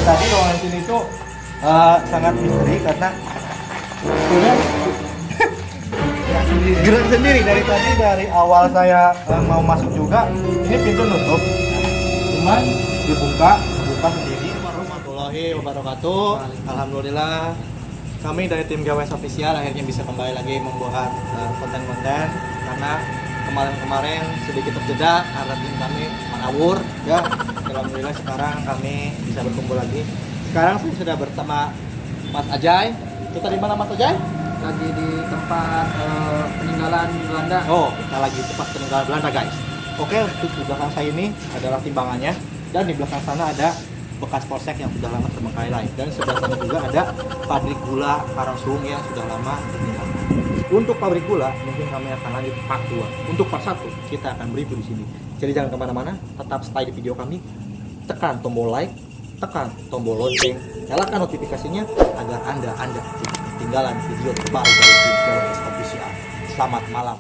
tadi ruangan sini itu sangat misteri karena gerak sendiri dari awal saya mau masuk juga ini pintu nutup, cuman dibuka sendiri. Warahmatullahi wabarakatuh. Alhamdulillah kami dari tim Gawes Official akhirnya bisa kembali lagi membuat konten-konten karena kemarin sedikit terjeda karena tim kami mengawur ya. Alhamdulillah sekarang kami bisa berkumpul lagi. Sekarang saya sudah bersama Mas Ajay. Kita di mana Mas Ajay? Lagi di tempat peninggalan Belanda. Oh, kita lagi di tempat peninggalan Belanda guys. Oke, untuk di belakang saya ini adalah timbangannya dan di belakang sana ada bekas polsek yang sudah lama terbengkalai dan sebelah sana juga ada pabrik gula Karangsuung yang sudah lama ditinggalkan. Untuk pabrik gula mungkin kami akan lanjut part 2. Untuk part 1 kita akan review di sini. Jadi jangan kemana-mana, tetap stay di video kami. Tekan tombol like, tekan tombol lonceng, nyalakan notifikasinya agar anda tidak ketinggalan video terbaru dari tim Gawes Official. Selamat malam.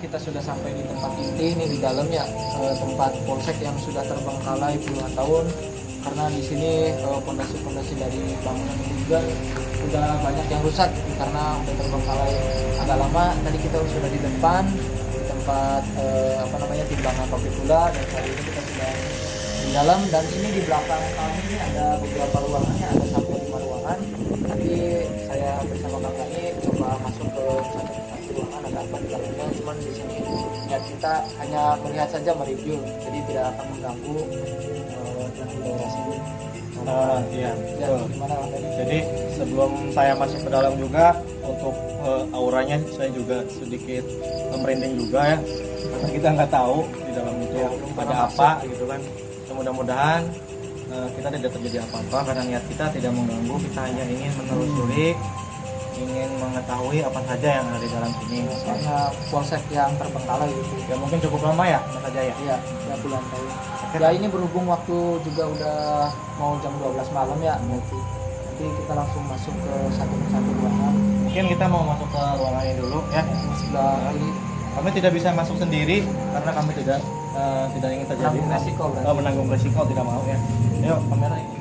Kita sudah sampai di tempat inti ini di dalamnya, tempat polsek yang sudah terbengkalai puluhan tahun karena di sini fondasi-fondasi dari bangunan ini juga sudah banyak yang rusak karena sudah terbengkalai agak lama. Tadi kita sudah di depan di tempat timbangan pabrik gula dan hari ini kita sudah di dalam dan ini di belakang kami ini ada beberapa ruangannya, ada sampai 5 ruangan. Nanti saya bersama Kang Gani coba masuk ke satu ruangan ada apa di dalamnya, cuman di sini niat kita hanya melihat saja, mereview, jadi tidak akan mengganggu dan daerah sini. Iya, Ya, betul. gimana Kang Gani? Jadi sebelum saya masuk ke dalam juga untuk auranya saya juga sedikit merinding juga ya karena kita nggak tahu di dalam itu ada apa gitu kan. Mudah-mudahan kita tidak terjadi apa-apa karena niat kita tidak mengganggu, kita hanya ingin menelusuri, ingin mengetahui apa saja yang ada di dalam sini. Karena polsek yang terbengkalai gitu. Ya mungkin cukup lama ya Mas Ajay ya. Iya, ya bulan tahun. Ya ini berhubung waktu juga udah mau jam 12 malam ya, berarti nanti kita langsung masuk ke satu ruangan. Mungkin kita mau masuk ke ruangan ini dulu ya. Sebelah kiri. Kami tidak bisa masuk sendiri karena kami tidak ingin terjadi Menanggung resiko, kan? menanggung resiko, tidak mau ya. Yuk kamera ini.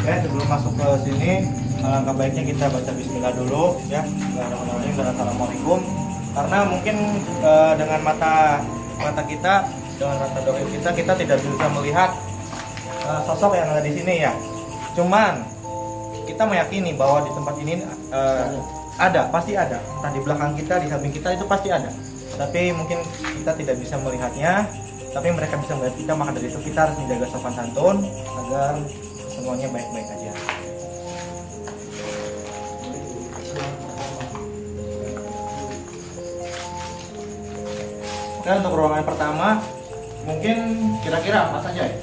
Oke, sebelum masuk ke sini, alangkah baiknya kita baca bismillah dulu ya. Bismillahirrahmanirrahim dan assalamualaikum. Karena mungkin dengan mata kita, dengan mata dohir kita tidak bisa melihat sosok yang ada di sini ya. Cuman kita meyakini bahwa di tempat ini ada, pasti ada. Entah di belakang kita, di samping kita itu pasti ada. Tapi mungkin kita tidak bisa melihatnya, tapi mereka bisa melihat kita. Maka dari itu kita harus menjaga sopan santun agar semuanya baik-baik aja. Oke, untuk ruangan pertama mungkin kira-kira apa saja ya?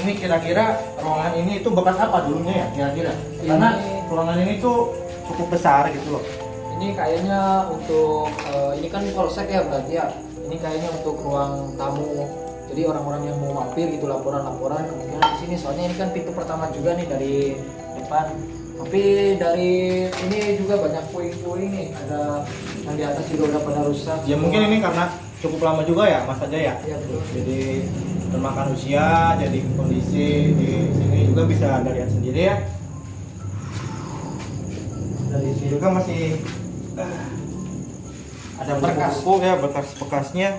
Ini kira-kira ruangan ini itu bekas apa dulunya ya kira-kira? Karena ruangan ini tuh cukup besar gitu loh. Ini kayaknya untuk ini kan polsek ya berarti ya. Ini kayaknya untuk ruang tamu. Jadi orang-orang yang mau mampir gitu, laporan-laporan kemungkinan di sini. Soalnya ini kan pintu pertama juga nih dari depan. Tapi dari ini juga banyak puing-puing nih. Ada yang di atas juga udah pada rusak. Ya mungkin ini karena cukup lama juga ya Mas Ajay ya. Iya betul. Jadi termakan usia, jadi kondisi di sini juga bisa Anda lihat sendiri ya. Dari sini juga masih ada buku-buku ya, bekas-bekasnya.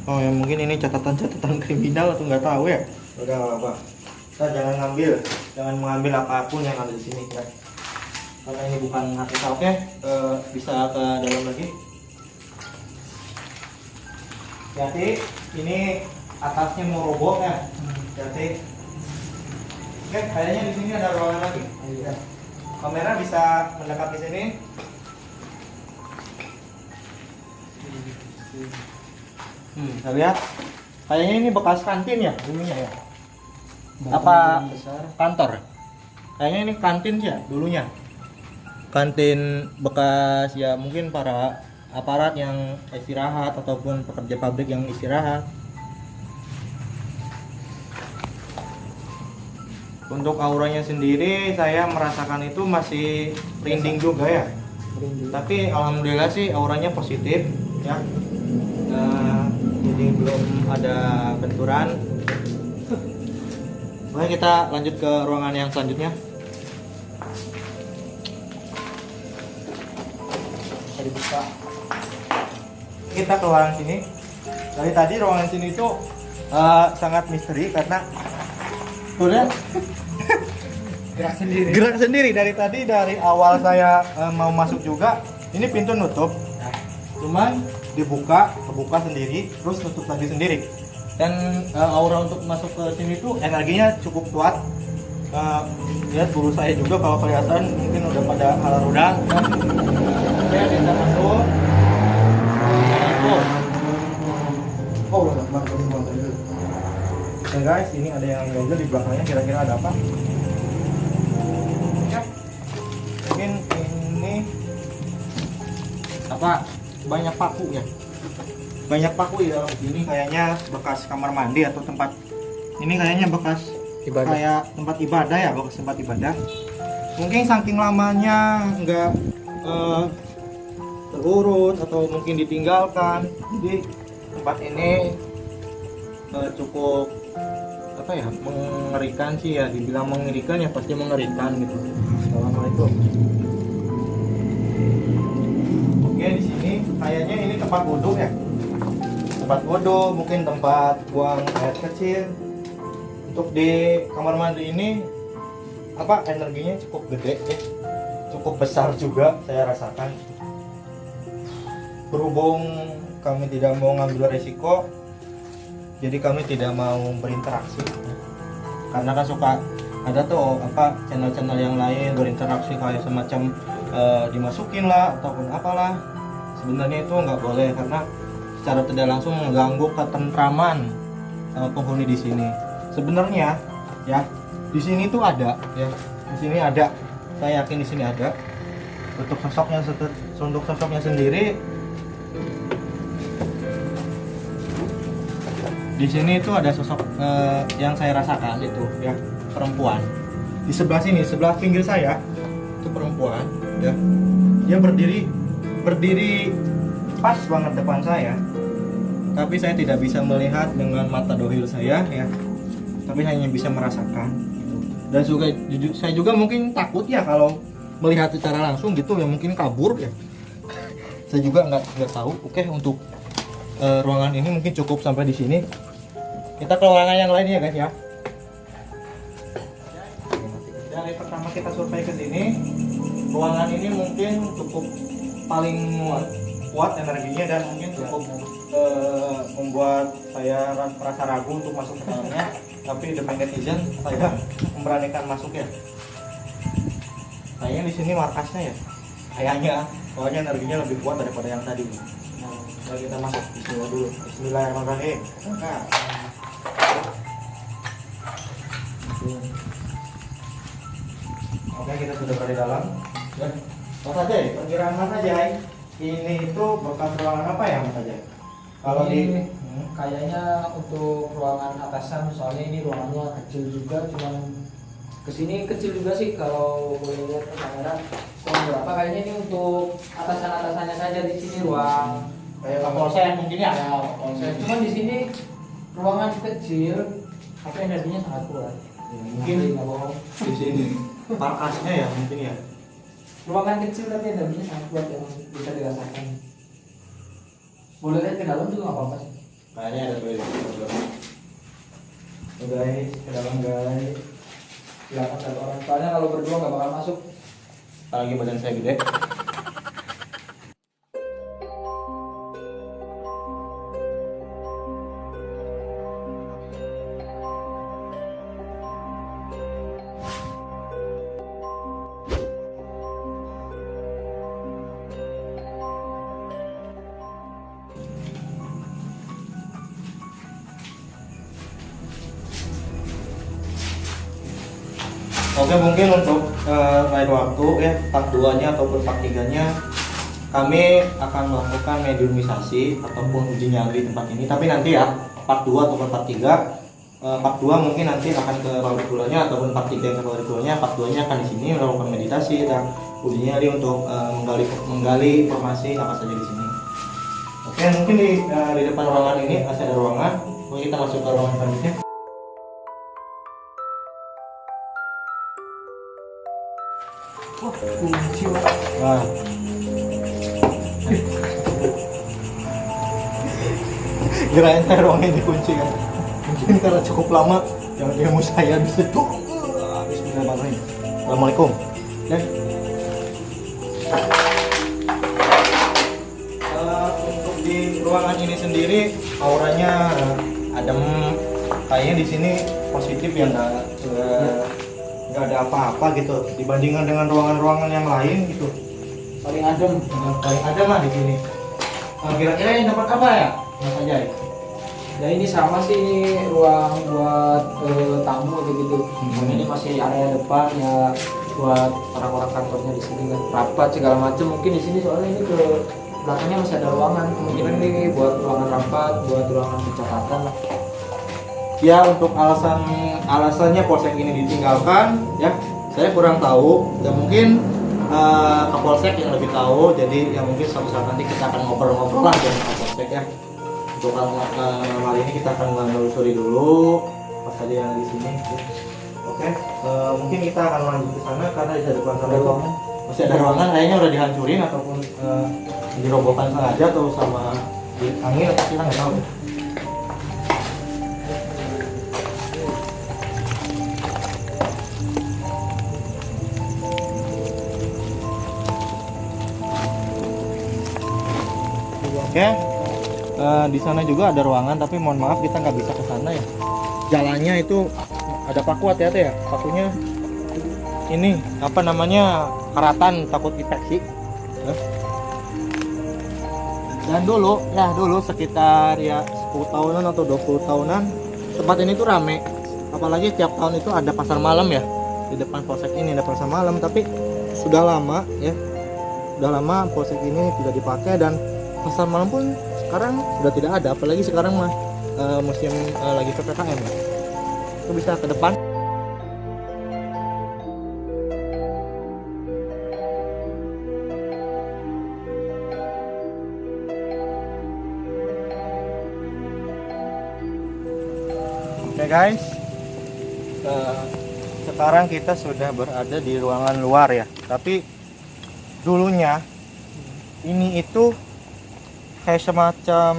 Oh ya mungkin ini catatan kriminal atau nggak tahu ya. Udah nggak apa-apa. Kita jangan mengambil apapun yang ada di sini ya. Karena ini bukan hakikat. Oke, bisa ke dalam lagi. Jadi ini atasnya mau roboh ya. Jadi oke, kayaknya di sini ada ruangan lagi. Kamera bisa mendekat di sini. Kita lihat. Kayaknya ini bekas kantin ya dulunya ya. Bangunan Apa besar. kantor? Kayaknya ini kantin sih ya dulunya. Kantin bekas ya mungkin para aparat yang istirahat ataupun pekerja pabrik yang istirahat. Untuk auranya sendiri saya merasakan itu masih merinding juga ya. Merinding. Tapi alhamdulillah sih auranya positif ya. Jadi belum ada benturan. Oke, kita lanjut ke ruangan yang selanjutnya. Bisa dibuka. Kita ke ruangan sini. Dari tadi ruangan sini itu sangat misteri karena udah Gerak sendiri. gerak sendiri dari tadi, dari awal saya mau masuk juga ini pintu nutup, cuman kebuka sendiri terus tutup lagi sendiri. Dan aura untuk masuk ke sini tuh energinya cukup kuat. Lihat bulu saya juga kalau kelihatan mungkin udah pada halal udah. Oke, kita masuk. Oh, udah masuk semua tadi. Oke guys, ini ada yang ganjel di belakangnya, kira-kira ada apa? Ya. Mungkin ini apa? Banyak paku ya. Banyak paku di dalam sini, kayaknya bekas kamar mandi atau tempat ini kayaknya bekas Ibadah. kayak tempat ibadah ya, bekas tempat ibadah. Mungkin saking lamanya nggak terurut atau mungkin ditinggalkan, jadi tempat ini cukup apa ya, mengerikan sih ya. Dibilang mengerikan ya pasti mengerikan gitu. Assalamualaikum. Oke, di sini kayaknya ini tempat wudhu ya. Tempat wudhu, mungkin tempat buang air kecil. Untuk di kamar mandi ini apa energinya cukup gede ya, cukup besar juga saya rasakan. Berhubung kami tidak mau ngambil resiko, jadi kami tidak mau berinteraksi. Karena kan suka ada tuh apa channel-channel yang lain berinteraksi kayak semacam dimasukin lah ataupun apalah. Sebenarnya itu nggak boleh karena secara tidak langsung mengganggu ketentraman penghuni di sini. Sebenarnya ya di sini tuh ada ya, di sini ada, saya yakin di sini ada. Untuk sosoknya sendiri di sini itu ada sosok yang saya rasakan itu ya, perempuan. Di sebelah sini, sebelah pinggir saya itu perempuan ya. Dia berdiri pas banget depan saya. Tapi saya tidak bisa melihat dengan mata dohir saya ya. Tapi hanya bisa merasakan gitu. Dan juga saya juga mungkin takut ya kalau melihat secara langsung gitu ya, mungkin kabur ya. Saya juga nggak tahu. Oke, untuk ruangan ini mungkin cukup sampai di sini. Kita ke ruangan yang lain ya guys ya. Dari pertama kita survei ke sini, ruangan ini mungkin cukup paling kuat energinya dan mungkin cukup membuat saya merasa ragu untuk masuk ke dalamnya. Tapi demi netizen saya memberanikan masuk ya. Kayaknya di sini markasnya ya. Kayaknya soalnya energinya lebih kuat daripada yang tadi. Nah, kita masuk. Bismillah dulu. Bismillahirrahmanirrahim. Nah. Oke, kita sudah berada di dalam. Ya. Mas Ajay, perkiraan Mas Ajay, ini itu bekas ruangan apa ya Mas Ajay? Kalau Ini kayaknya untuk ruangan atasan, soalnya ini ruangannya kecil juga, cuman kesini kecil juga sih kalau boleh lihat ke kamera. Ruang berapa? Kayaknya ini untuk atasannya saja di sini ruang kayak kapolsek mungkin ya. ya konsep. Cuman di sini ruangan kecil, tapi energinya sangat kuat. Mungkin nggak bohong. di sini markasnya ya mungkin ya. Ruangan kecil tapi energinya sangat kuat yang bisa dirasakan. Boleh lihat ke dalam juga nggak apa-apa sih. Kayaknya ada toilet. Guys, ke dalam guys. Silakan satu orang. Soalnya kalau berdua nggak bakal masuk. Apalagi badan saya gede. Oke, mungkin untuk lain waktu ya, part 2-nya ataupun part 3-nya kami akan melakukan mediumisasi ataupun uji nyali di tempat ini. Tapi nanti ya, part 2 ataupun part 3. Part 2 mungkin nanti akan ke pabrik gulanya ataupun part 3 ke pabrik gulanya. Part 2-nya akan di sini melakukan meditasi dan uji nyali untuk menggali informasi apa saja di sini. Oke, mungkin di depan ruangan ini masih ada ruangan. Mungkin kita masuk ke ruangan selanjutnya. Wah, kunci Pak. Nah. Kirain saya ruangan dikunci kan. Mungkin karena cukup lama yang ilmu saya bisa tuh. Bismillahirrahmanirrahim. Assalamualaikum. Ya. Untuk di ruangan ini sendiri auranya adem. Kayaknya di sini positif ya, nggak ada apa-apa gitu dibandingkan dengan ruangan-ruangan yang lain gitu. Paling adem. Paling adem lah di sini. Kira-kira ini dapat apa ya, Mas Ajay? Ya ini sama sih, ini ruang buat tamu atau gitu. Ini masih area depan ya buat orang-orang kantornya di sini kan. Rapat segala macam mungkin di sini, soalnya ini ke belakangnya masih ada ruangan. Kemungkinan ini buat ruangan rapat, buat ruangan pencatatan lah. Ya, untuk alasannya polsek ini ditinggalkan ya saya kurang tahu, ya mungkin Kapolsek yang lebih tahu. Jadi ya mungkin suatu saat nanti kita akan ngobrol-ngobrol lah dengan Kapolsek ya. Untuk hal ini kita akan menelusuri dulu apa saja yang di sini ya. Oke, mungkin kita akan lanjut ke sana karena di depan sana itu masih ada ruangan kayaknya udah dihancurin ataupun dirobohkan sengaja atau sama angin atau kita nggak tahu. Oke, di sana juga ada ruangan, tapi mohon maaf kita nggak bisa ke sana ya. Jalannya itu ada paku, hati-hati ya. Pakunya ini apa namanya, karatan, takut infeksi. Dan dulu sekitar ya 10 tahunan atau 20 tahunan tempat ini tuh rame. Apalagi tiap tahun itu ada pasar malam ya. Di depan polsek ini ada pasar malam, tapi sudah lama ya. Sudah lama polsek ini tidak dipakai dan pasar malam pun sekarang sudah tidak ada, apalagi sekarang mah musim lagi PPKM. Itu bisa ke depan. Oke guys, sekarang kita sudah berada di ruangan luar ya, tapi dulunya ini itu kayak semacam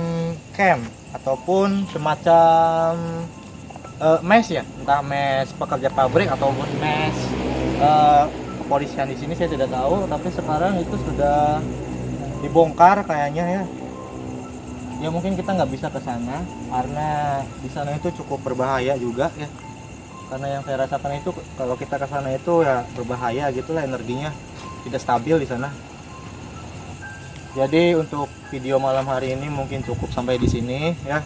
camp ataupun semacam mes ya, entah mes pekerja pabrik ataupun mes kepolisian di sini, saya tidak tahu. Tapi sekarang itu sudah dibongkar kayaknya ya. Ya mungkin kita nggak bisa ke sana karena di sana itu cukup berbahaya juga ya. Karena yang saya rasakan itu kalau kita ke sana itu ya berbahaya gitulah, energinya tidak stabil di sana. Jadi untuk video malam hari ini mungkin cukup sampai di sini ya.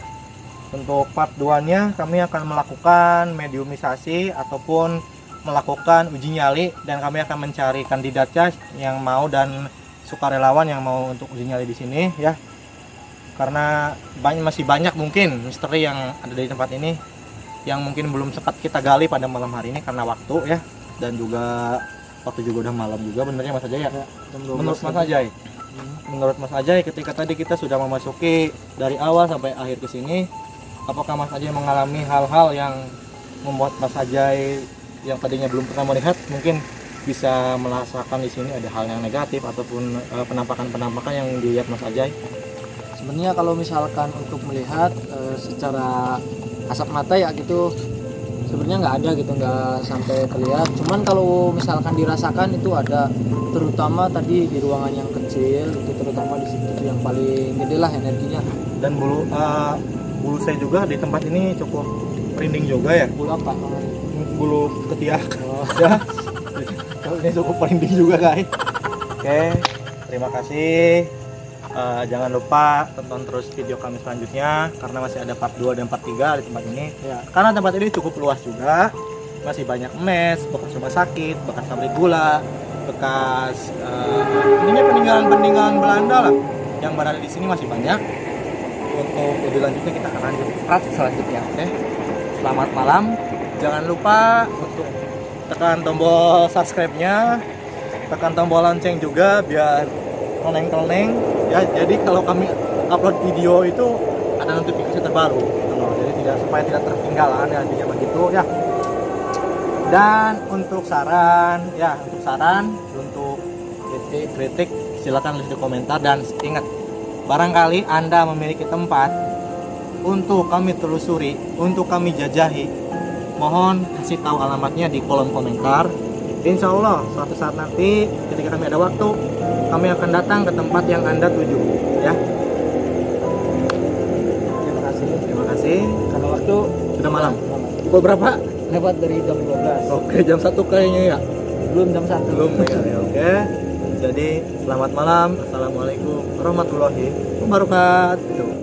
Untuk part 2-nya kami akan melakukan mediumisasi ataupun melakukan uji nyali, dan kami akan mencari kandidatnya yang mau dan sukarelawan yang mau untuk uji nyali di sini ya. Karena masih banyak mungkin misteri yang ada di tempat ini yang mungkin belum sempat kita gali pada malam hari ini karena waktu ya, dan juga waktu juga udah malam juga benernya Mas Ajay ya. Menurut Mas Ajay, menurut Mas Ajay ketika tadi kita sudah memasuki dari awal sampai akhir ke sini, apakah Mas Ajay mengalami hal-hal yang membuat Mas Ajay yang tadinya belum pernah melihat mungkin bisa merasakan di sini ada hal yang negatif ataupun penampakan-penampakan yang dilihat Mas Ajay? Sebenarnya kalau misalkan untuk melihat secara kasat mata ya gitu, sebenarnya nggak ada gitu, nggak sampai terlihat. Cuman kalau misalkan dirasakan itu ada, terutama tadi di ruangan yang kecil itu, terutama di situ yang paling gede lah energinya. Dan bulu saya juga di tempat ini cukup merinding juga ya. Bulu apa? Bulu ketiak. Oh. Ya. Ini cukup merinding juga guys. Oke, terima kasih. Jangan lupa tonton terus video kami selanjutnya karena masih ada part 2 dan part 3 di tempat ini ya. Karena tempat ini cukup luas juga masih banyak mes, bekas rumah sakit, bekas pabrik gula, bekas intinya peninggalan-peninggalan Belanda lah yang berada di sini masih banyak. Untuk lebih lanjutnya kita akan lanjut part selanjutnya. Oke. Selamat malam. Jangan lupa untuk tekan tombol subscribe-nya, tekan tombol lonceng juga biar koneng-koneng ya. Jadi kalau kami upload video itu ada notifikasi terbaru gitu loh. Jadi supaya tidak tertinggalan ya, intinya begitu ya. Dan untuk saran, untuk kritik silakan tulis di komentar, dan ingat, barangkali Anda memiliki tempat untuk kami telusuri, untuk kami jajahi, mohon kasih tahu alamatnya di kolom komentar. Insya Allah suatu saat nanti ketika kami ada waktu, kami akan datang ke tempat yang Anda tuju ya. Terima kasih. Karena waktu Sudah malam. Pukul berapa? lewat dari jam 12. Oke, jam 1 kayaknya ya. Belum jam 1. Belum ya. Oke. Jadi selamat malam. Assalamualaikum warahmatullahi wabarakatuh.